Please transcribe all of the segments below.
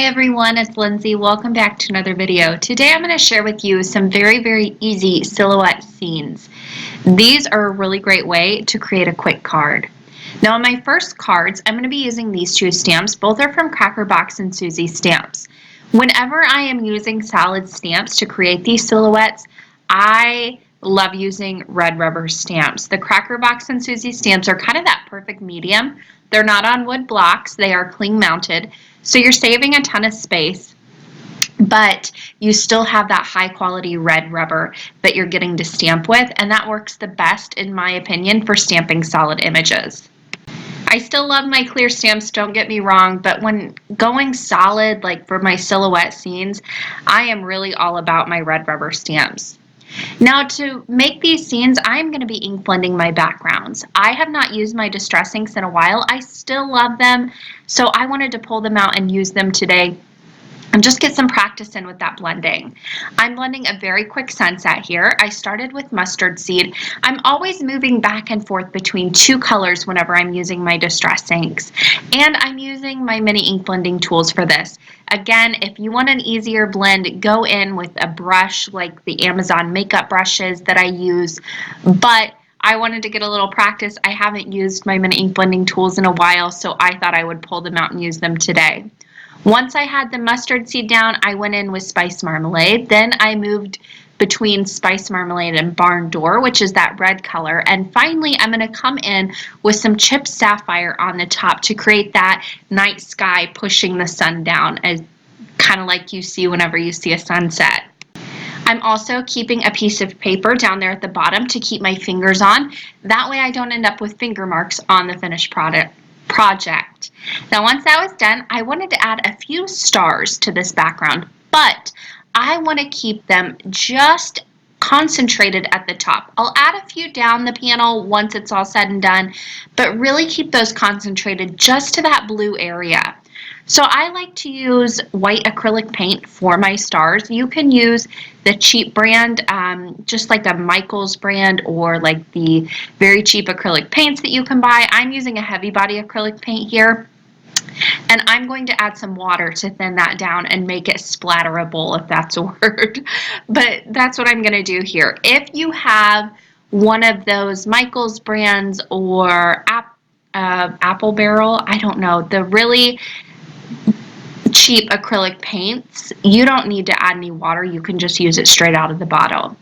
everyone, it's Lindsay. Welcome back to another video. Today I'm going to share with you some very easy silhouette scenes. These are a really great way to create a quick card. Now on my first cards, I'm going to be using these two stamps. Both are from Cracker Box and Susie Stamps. Whenever I am using solid stamps to create these silhouettes, I love using red rubber stamps. The Cracker Box and Susie Stamps are kind of that perfect medium. They're not on wood blocks, they are cling mounted. So you're saving a ton of space, but you still have that high quality red rubber that you're getting to stamp with, and that works the best, in my opinion, for stamping solid images. I still love my clear stamps, don't get me wrong, but when going solid, like for my silhouette scenes, I am really all about my red rubber stamps. Now to make these scenes, I'm going to be ink blending my backgrounds. I have not used my distress inks in a while. I still love them, so I wanted to pull them out and use them today and just get some practice in with that blending. I'm blending a very quick sunset here. I started with mustard seed. I'm always moving back and forth between two colors whenever I'm using my distress inks. And I'm using my mini ink blending tools for this. Again, if you want an easier blend, go in with a brush like the Amazon makeup brushes that I use. But I wanted to get a little practice. I haven't used my mini ink blending tools in a while, so I thought I would pull them out and use them today. Once I had the mustard seed down, I went in with spice marmalade. Then I moved between spice marmalade and barn door, which is that red color. And finally, I'm going to come in with some chipped sapphire on the top to create that night sky pushing the sun down, as kind of like you see whenever you see a sunset. I'm also keeping a piece of paper down there at the bottom to keep my fingers on. That way I don't end up with finger marks on the finished project. Now once that was done, I wanted to add a few stars to this background, but I want to keep them just concentrated at the top. I'll add a few down the panel once it's all said and done, but really keep those concentrated just to that blue area. So I like to use white acrylic paint for my stars. You can use the cheap brand, just like a Michaels brand, or like the very cheap acrylic paints that you can buy. I'm using a heavy body acrylic paint here. And I'm going to add some water to thin that down and make it splatterable, if that's a word. But that's what I'm going to do here. If you have one of those Michaels brands or Apple Barrel, I don't know, the really cheap acrylic paints, you don't need to add any water. You can just use it straight out of the bottle.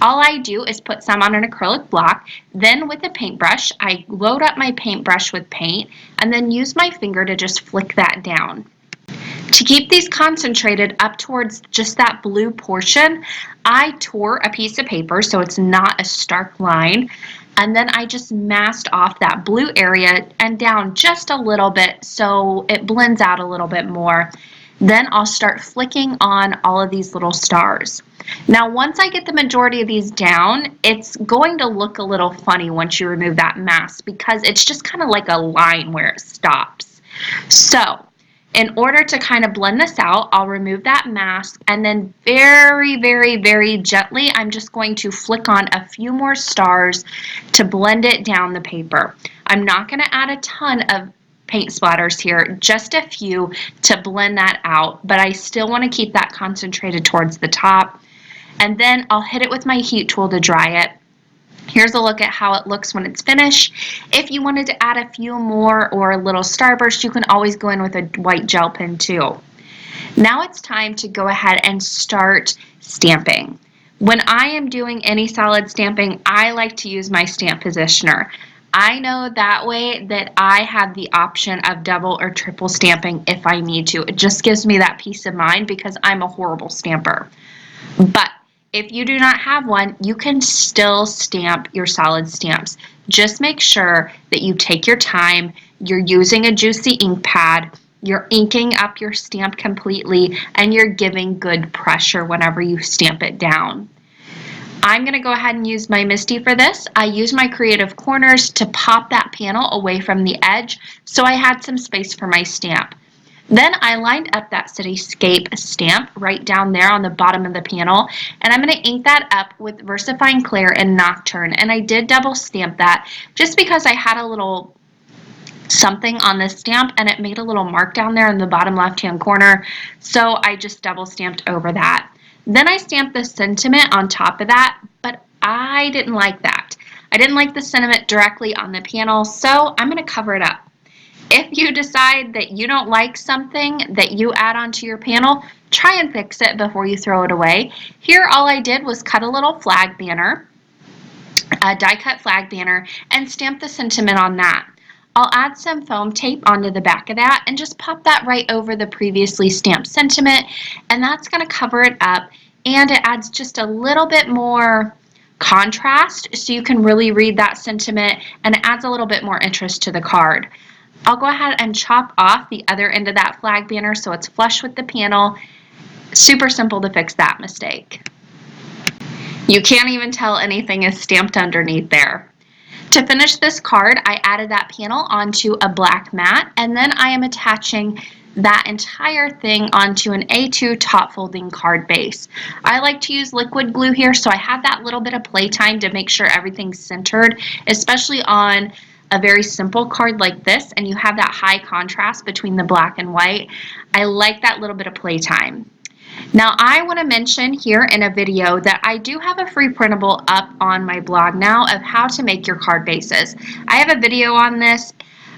All I do is put some on an acrylic block, then with a paintbrush, I load up my paintbrush with paint and then use my finger to just flick that down. To keep these concentrated up towards just that blue portion, I tore a piece of paper so it's not a stark line, and then I just masked off that blue area and down just a little bit so it blends out a little bit more. Then I'll start flicking on all of these little stars. Now once I get the majority of these down, it's going to look a little funny once you remove that mask because it's just kind of like a line where it stops. So in order to kind of blend this out, I'll remove that mask and then very gently, I'm just going to flick on a few more stars to blend it down the paper. I'm not going to add a ton of paint splatters here, just a few to blend that out, but I still want to keep that concentrated towards the top. And then I'll hit it with my heat tool to dry it. Here's a look at how it looks when it's finished. If you wanted to add a few more or a little starburst, you can always go in with a white gel pen too. Now it's time to go ahead and start stamping. When I am doing any solid stamping, I like to use my stamp positioner. I know that way that I have the option of double or triple stamping if I need to. It just gives me that peace of mind because I'm a horrible stamper. But if you do not have one, you can still stamp your solid stamps. Just make sure that you take your time, you're using a juicy ink pad, you're inking up your stamp completely, and you're giving good pressure whenever you stamp it down. I'm going to go ahead and use my Misty for this. I use my creative corners to pop that panel away from the edge so I had some space for my stamp. Then I lined up that cityscape stamp right down there on the bottom of the panel, and I'm going to ink that up with VersaFine Clear and Nocturne. And I did double stamp that just because I had a little something on this stamp and it made a little mark down there in the bottom left-hand corner, so I just double stamped over that. Then I stamped the sentiment on top of that, but I didn't like that. I didn't like the sentiment directly on the panel, so I'm going to cover it up. If you decide that you don't like something that you add onto your panel, try and fix it before you throw it away. Here all I did was cut a little flag banner, a die cut flag banner, and stamp the sentiment on that. I'll add some foam tape onto the back of that and just pop that right over the previously stamped sentiment, and that's going to cover it up, and it adds just a little bit more contrast so you can really read that sentiment, and it adds a little bit more interest to the card. I'll go ahead and chop off the other end of that flag banner so it's flush with the panel. Super simple to fix that mistake. You can't even tell anything is stamped underneath there. To finish this card, I added that panel onto a black mat, and then I am attaching that entire thing onto an A2 top folding card base. I like to use liquid glue here, so I have that little bit of playtime to make sure everything's centered, especially on a very simple card like this, and you have that high contrast between the black and white. I like that little bit of playtime. Now I want to mention here in a video that I do have a free printable up on my blog now of how to make your card bases. I have a video on this,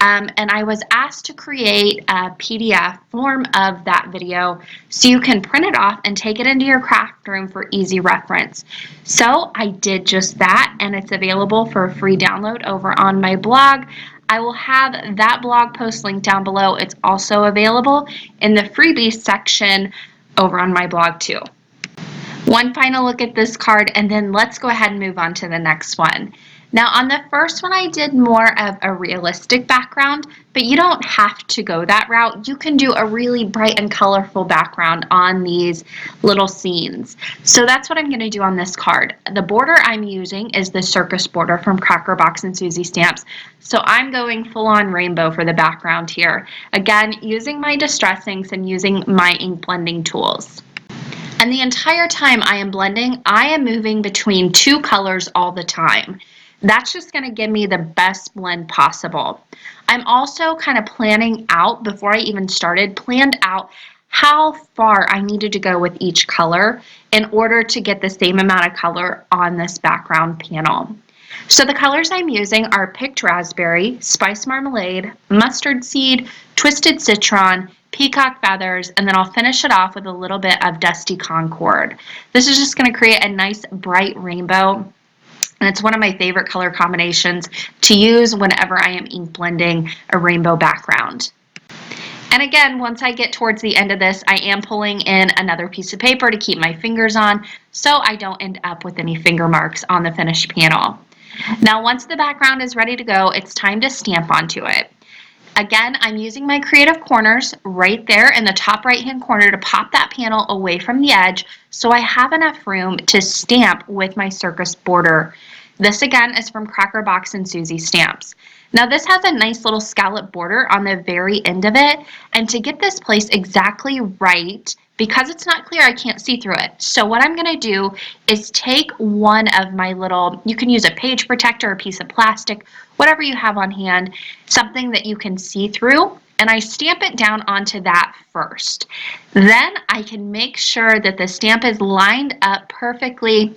and I was asked to create a PDF form of that video so you can print it off and take it into your craft room for easy reference. So I did just that, and it's available for a free download over on my blog. I will have that blog post linked down below. It's also available in the freebies section over on my blog too. One final look at this card, and then let's go ahead and move on to the next one. Now on the first one I did more of a realistic background, but you don't have to go that route. You can do a really bright and colorful background on these little scenes. So that's what I'm going to do on this card. The border I'm using is the circus border from Cracker Box and Susie Stamps. So I'm going full on rainbow for the background here. Again, using my distress inks and using my ink blending tools. And the entire time I am blending, I am moving between two colors all the time. That's just going to give me the best blend possible. I'm also kind of planning out, before I even started, planned out how far I needed to go with each color in order to get the same amount of color on this background panel. So the colors I'm using are Picked Raspberry, Spice Marmalade, Mustard Seed, Twisted Citron, Peacock Feathers, and then I'll finish it off with a little bit of Dusty Concord. This is just going to create a nice bright rainbow, and it's one of my favorite color combinations to use whenever I am ink blending a rainbow background. And again, once I get towards the end of this, I am pulling in another piece of paper to keep my fingers on so I don't end up with any finger marks on the finished panel. Now once the background is ready to go, it's time to stamp onto it. Again, I'm using my creative corners right there in the top right hand corner to pop that panel away from the edge so I have enough room to stamp with my circus border. This again is from Cracker Box and Susie Stamps. Now this has a nice little scallop border on the very end of it, and to get this placed exactly right, because it's not clear, I can't see through it. So what I'm going to do is take one of my little, you can use a page protector, a piece of plastic, whatever you have on hand, something that you can see through, and I stamp it down onto that first. Then I can make sure that the stamp is lined up perfectly,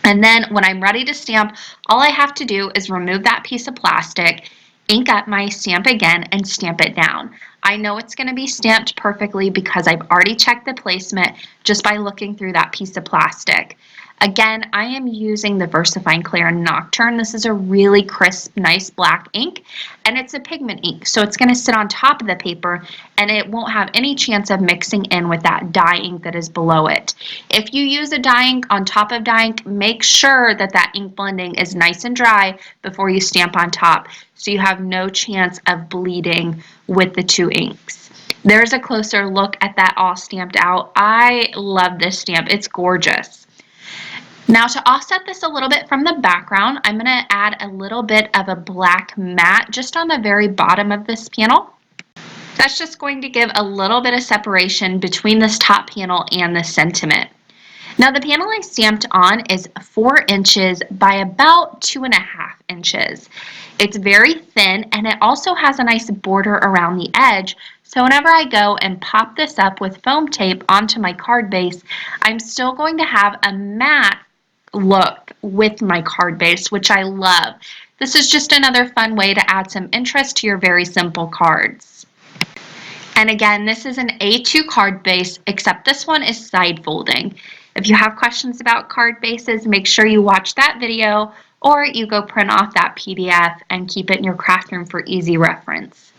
and then when I'm ready to stamp, all I have to do is remove that piece of plastic, ink up my stamp again, and stamp it down. I know it's going to be stamped perfectly because I've already checked the placement just by looking through that piece of plastic. Again, I am using the VersaFine Clear Nocturne. This is a really crisp, nice black ink, and it's a pigment ink, so it's going to sit on top of the paper, and it won't have any chance of mixing in with that dye ink that is below it. If you use a dye ink on top of dye ink, make sure that that ink blending is nice and dry before you stamp on top, so you have no chance of bleeding with the two inks. There's a closer look at that all stamped out. I love this stamp. It's gorgeous. Now to offset this a little bit from the background, I'm going to add a little bit of a black mat just on the very bottom of this panel. That's just going to give a little bit of separation between this top panel and the sentiment. Now the panel I stamped on is 4 inches by about 2.5 inches. It's very thin and it also has a nice border around the edge. So whenever I go and pop this up with foam tape onto my card base, I'm still going to have a matte look with my card base, which I love. This is just another fun way to add some interest to your very simple cards. And again, this is an A2 card base, except this one is side folding. If you have questions about card bases, make sure you watch that video or you go print off that PDF and keep it in your craft room for easy reference.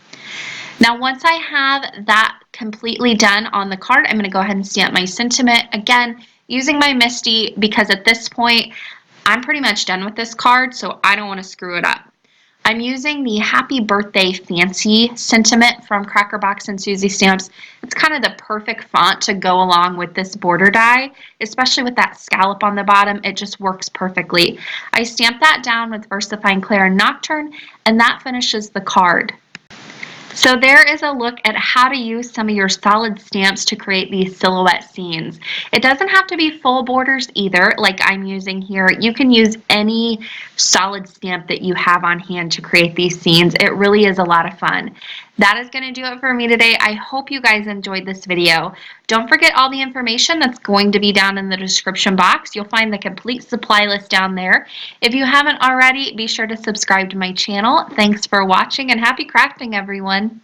Now, once I have that completely done on the card, I'm going to go ahead and stamp my sentiment. Again, using my Misty, because at this point, I'm pretty much done with this card, so I don't want to screw it up. I'm using the Happy Birthday Fancy sentiment from Cracker Box and Susie Stamps. It's kind of the perfect font to go along with this border die, especially with that scallop on the bottom. It just works perfectly. I stamped that down with VersaFine Clair and Nocturne, and that finishes the card. So there is a look at how to use some of your solid stamps to create these silhouette scenes. It doesn't have to be full borders either, like I'm using here. You can use any solid stamp that you have on hand to create these scenes. It really is a lot of fun. That is going to do it for me today. I hope you guys enjoyed this video. Don't forget all the information that's going to be down in the description box. You'll find the complete supply list down there. If you haven't already, be sure to subscribe to my channel. Thanks for watching and happy crafting, everyone.